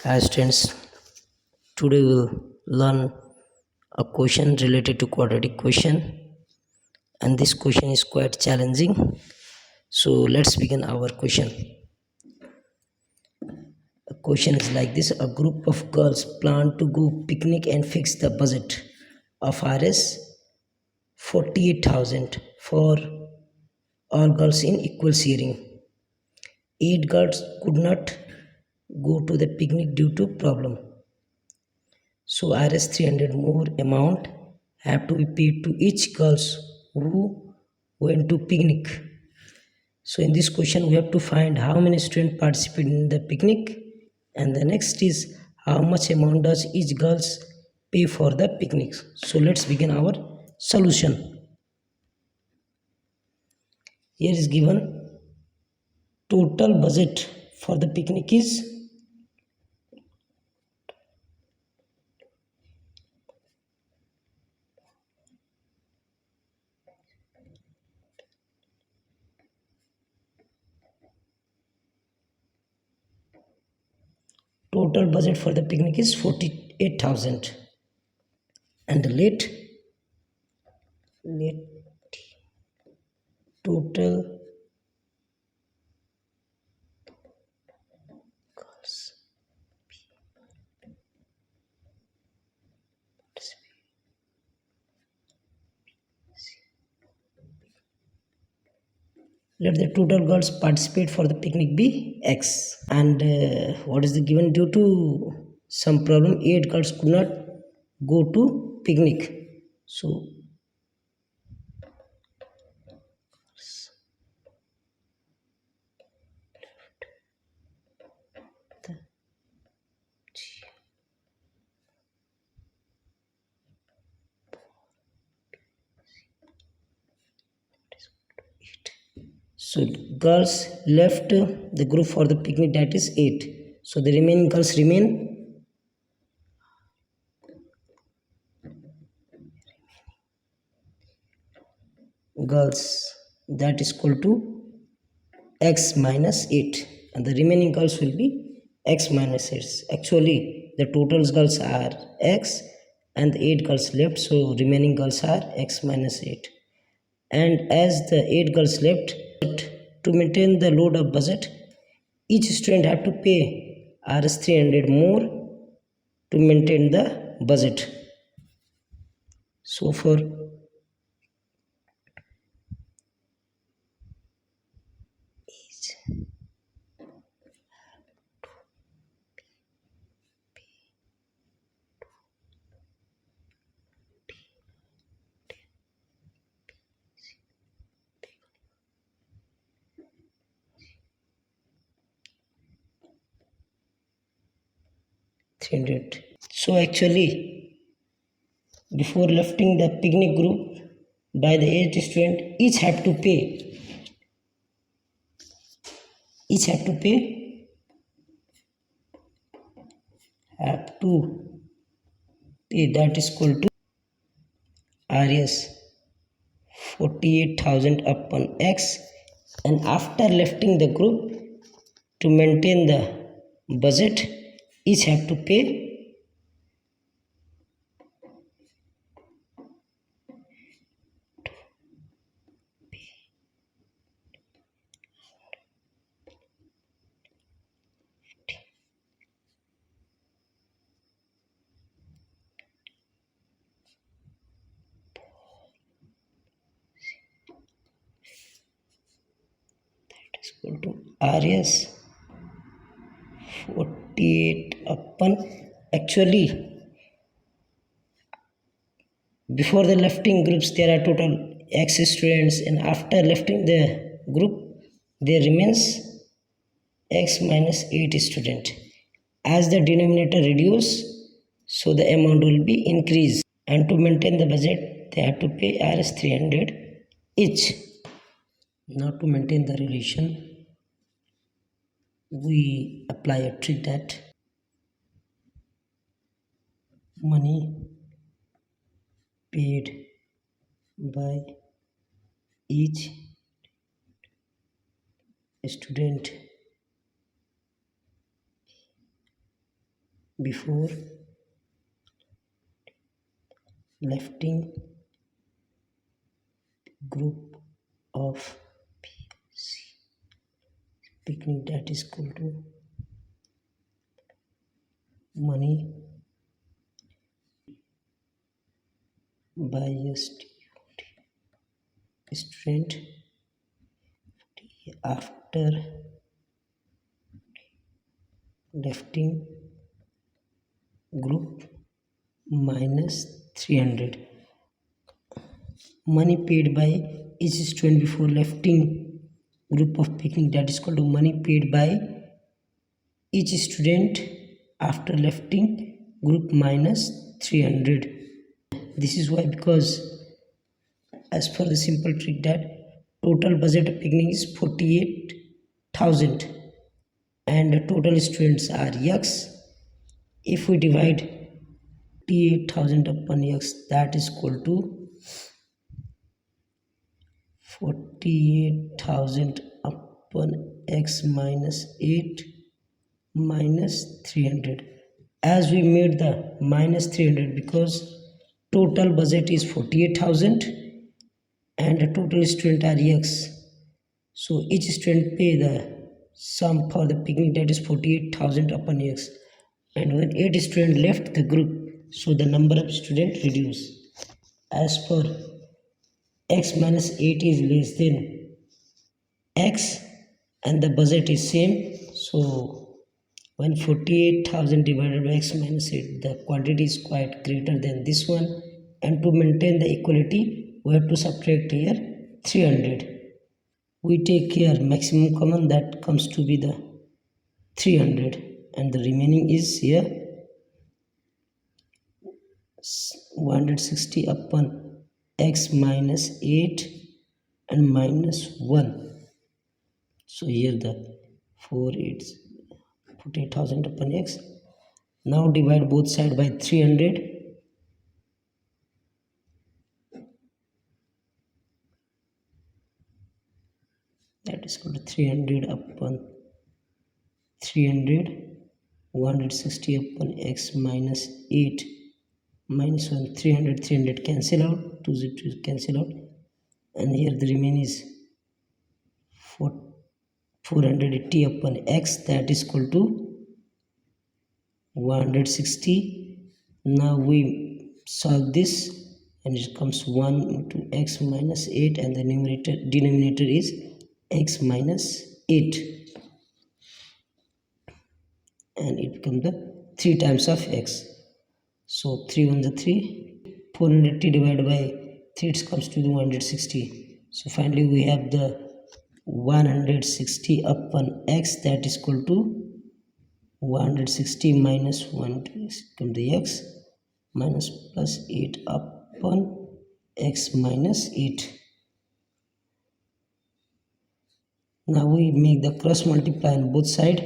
Hi students, today we'll learn a question related to quadratic question, and this question is quite challenging. So let's begin our question. A question is like this: a group of girls plan to go picnic and fix the budget of Rs 48,000 for all girls in equal sharing. 8 girls could not go to the picnic due to problem. So Rs 300 more amount have to be paid to each girls who went to picnic. So in this question we have to find how many students participate in the picnic, and the next is how much amount does each girls pay for the picnic. So let's begin our solution. Here is given total budget for the picnic is total budget for the picnic is 48,000, and the late total girls let the total girls participate for the picnic be x, and what is the given due to some problem 8 girls could not go to picnic. So so girls left the group for the picnic, that is 8. So the remaining girls remain girls, that is equal to x minus 8, and the remaining girls will be x minus 8. Actually the total girls are x and the 8 girls left, so remaining girls are x minus 8. And as the 8 girls left, to maintain the load of budget, each student have to pay Rs 300 more to maintain the budget. So for each 300. So actually before lifting the picnic group by the 8 student, each have to pay have to pay, that is equal to Rs 48,000 upon x, and after lifting the group to maintain the budget each have to pay 48 upon, actually before the lifting groups there are total x students, and after lifting the group there remains x minus 8 student. As the denominator reduce, so the amount will be increased, and to maintain the budget they have to pay Rs 300 each. Now to maintain the relation we apply a trick that money paid by each student before lifting group of picnic that is equal to money by a student after lifting group minus 300. Money paid by each student before lifting group of picnic that is called to money paid by each student after lifting group minus 300. This is why, because as per the simple trick that total budget of picnic is 48,000 and the total students are x. If we divide 48,000 upon x, that is equal to 48,000 upon x minus 8 minus 300. As we made the minus 300 because total budget is 48,000 and the total student are x, so each student pay the sum for the picnic that is 48,000 upon x, and when 8 students left the group, so the number of students reduce. As per x minus 8 is less than x and the budget is same, so when 48,000 divided by x minus 8, the quantity is quite greater than this one, and to maintain the equality we have to subtract here 300. We take here maximum common, that comes to be the 300, and the remaining is here 160 upon x minus 8 and minus 1. So here the 48,000 upon x. Now divide both sides by 300. That is equal to 300 upon 300, 160 upon x minus 8 minus 1, 300 cancel out, 2 cancel out, and here the remaining is 480 upon x, that is equal to 160. Now we solve this and it comes 1 into x minus 8 and the denominator is x minus 8, and it becomes the 3 times of x. So 3 1 the 3, 480 divided by 3, it comes to the 160. So finally we have the 160 upon x, that is equal to 160 minus 1 become the x minus plus 8 upon x minus 8. Now we make the cross multiply on both sides.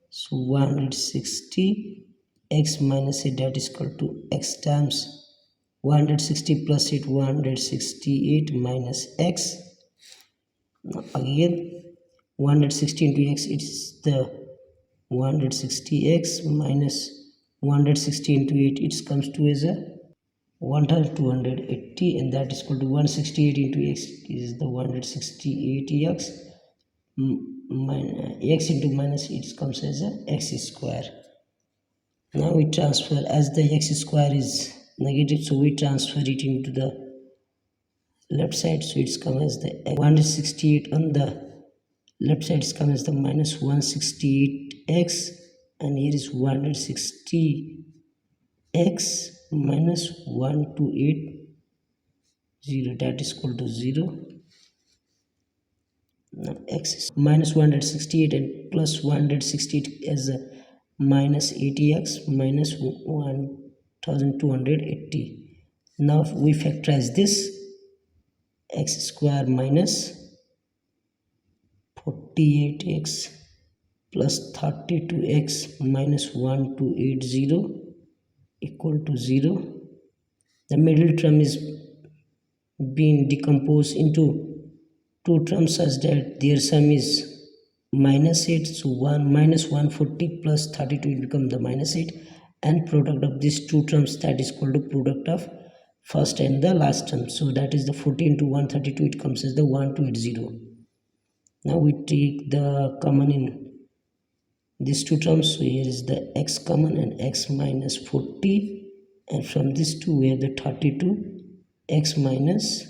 So 160 x minus 8, that is equal to x times 160 plus 8, 168 minus x. Now again 160 into x, it is the 160x minus 160 into 8, it comes to as a 1280, and that is equal to 168 into x is the 168x x into minus it comes as a x square. Now we transfer, as the x square is negative, so we transfer it into the left side, so it's come as the 168 on the left side is come as the minus 168x, and here is 160x minus 1280, that is equal to 0. Now x is minus 168 and plus 168 as a minus 80x minus 1280. Now we factorize this, x square minus 48x plus 32x minus 1280 equal to 0. The middle term is being decomposed into two terms such that their sum is minus 8. So 1 minus 140 plus 32 will become the minus 8, and product of these two terms, that is called the product of first and the last term. So that is the 40 into 132, it comes as the 1280. Now we take the common in these two terms. So here is the x common and x minus 40, and from these two we have the 32 x minus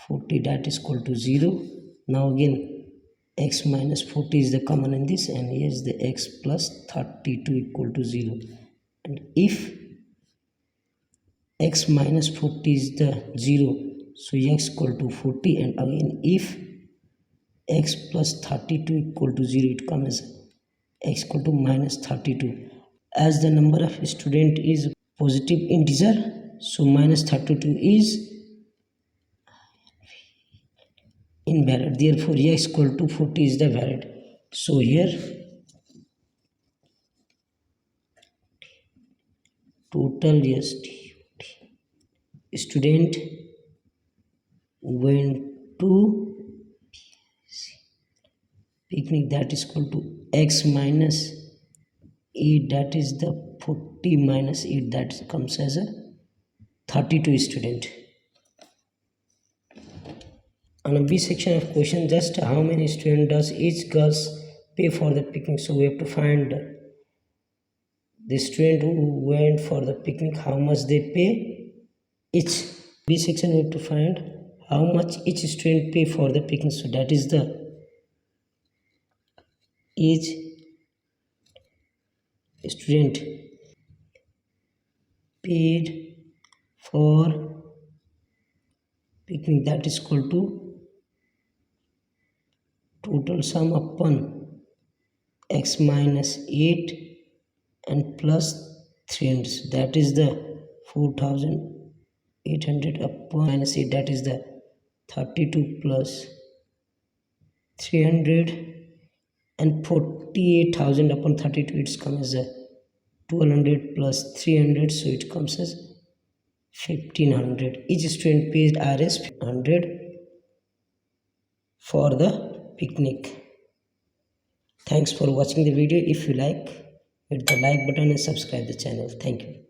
40, that is equal to 0. Now again x minus 40 is the common in this, and here is the x plus 32 equal to 0. And if x minus 40 is the 0, so x equal to 40, and again if x plus 32 equal to 0, it comes as x equal to minus 32. As the number of student is positive integer, so minus 32 is invalid, therefore x equal to 40 is the valid. So here total student went to picnic, that is equal to x minus 8, that is the 40 minus 8, that comes as a 32 student. On a B section of question, just how many students does each girls pay for the picnic? So we have to find the student who went for the picnic, how much they pay each. B section we have to find how much each student pay for the picnic. So that is the each student paid for picnic, that is equal to total sum upon x minus 8 and plus 300, that is the 4800 upon minus 8, that is the 32 plus 300, and 48,000 upon 32, it comes as a 1200 plus 300, so it comes as 1500. Each student pays Rs 100 for the picnic. Thanks for watching the video. If you like, hit the like button and subscribe the channel. Thank you.